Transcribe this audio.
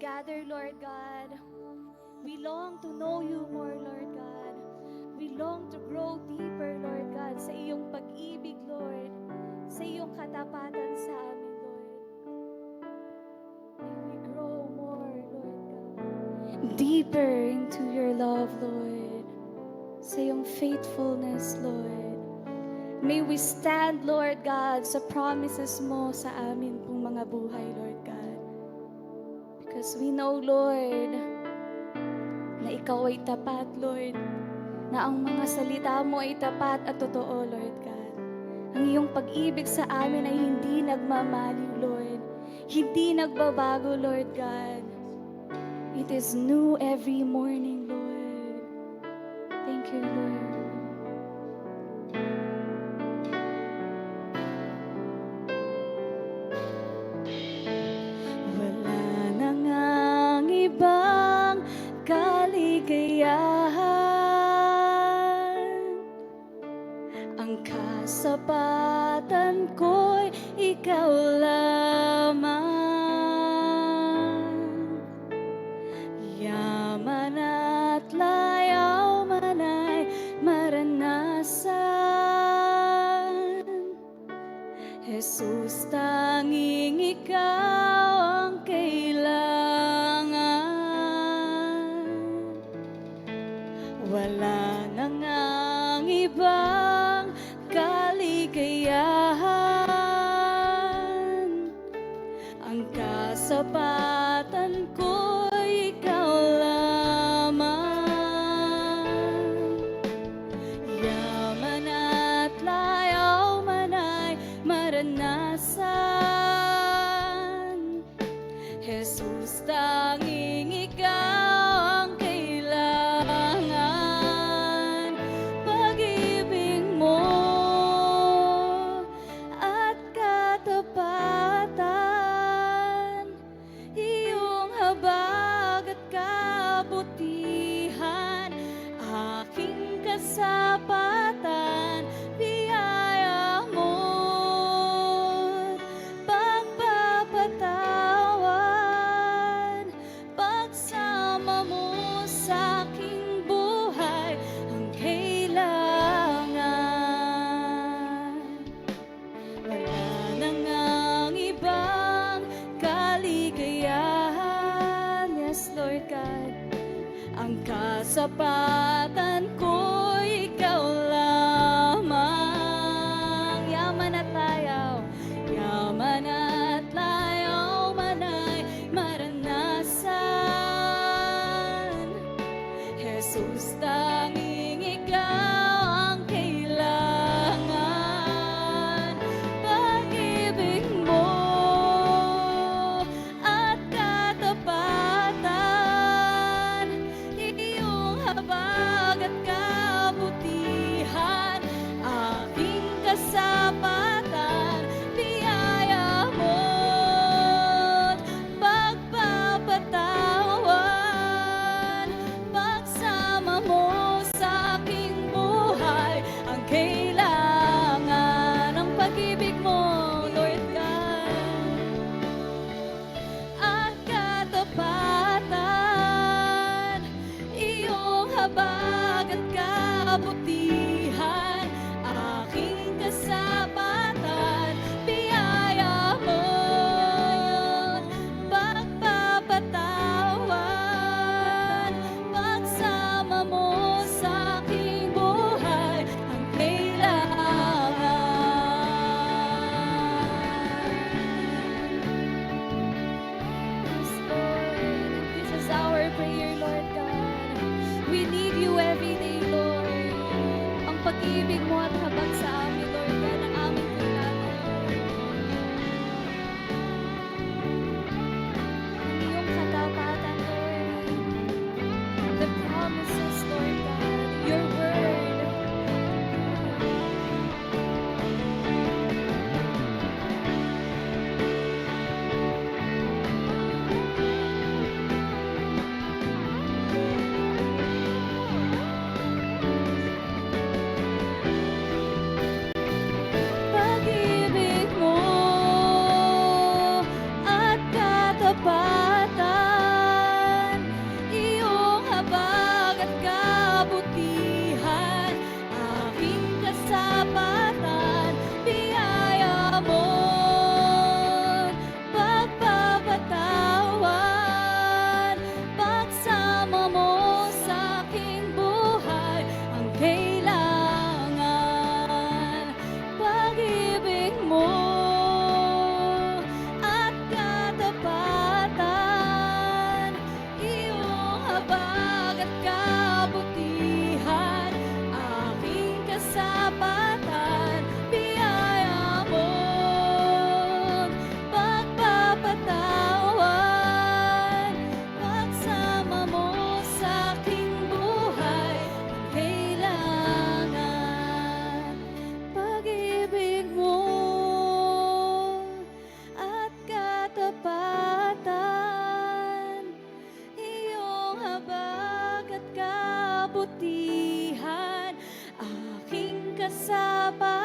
gather, Lord God, we long to know you more, Lord God. We long to grow deeper, Lord God, sa iyong pag-ibig, Lord, sa iyong katapatan sa amin, Lord. May we grow more, Lord God, deeper into your love, Lord, sa iyong faithfulness, Lord. May we stand, Lord God, sa promises mo sa amin pong mga buhay, Lord God. Because we know, Lord, na ikaw ay tapat, Lord, na ang mga salita mo ay tapat at totoo, Lord God. Ang iyong pag-ibig sa amin ay hindi nagmamaliw, Lord. Hindi nagbabago, Lord God. It is new every morning, Lord. Thank you, Lord. Wala na ngang ibang kaligayahan. Ang kasapatan ko'y ikaw lamang. Yaman at layaw man ay maranasan. Jesus, tanging ikaw ang kailangan. Wala na ngang ibang kaligayahan. Ang kasapatan ko'y ikaw lamang. Yaman at layaw man ay maranasan. Jesus, tanging ikaw ang kailangan. Pag-ibig mo at katapatan, iyong habag at kabutihan, aking kasapatan, biyaya mo't pagpapatawan, pagsama mo sa aking buhay ang kailangan. Wala na ngang ibang kaligayahan. Yes, Lord God. Ang kasapatan ko'y ikaw lamang. Yaman at layaw, yaman at layaw man ay maranasan. Jesus, tanging ikaw ang kailangan. Pag-ibig mo at katapatan, iyong habag at kabutihan, aking kasapatan, biyaya mo't pagpapatawan, pagsama mo sa aking buhay ang kailangan. Ang pag-ibig mo, Lord God, at katapatan, iyong habag at kabutihan, aking kasapatan, biyaya mo't pagpapatawan, pagsama mo sa aking buhay ang kailangan. Yes, Lord. This is our prayer, Lord God. We need you every day, Lord. Ang pag-ibig mo at habag sa amin, Lord God, ang aming kailangan. Ang iyong katapatan, Lord. The promises, Lord God. Your word. Papa.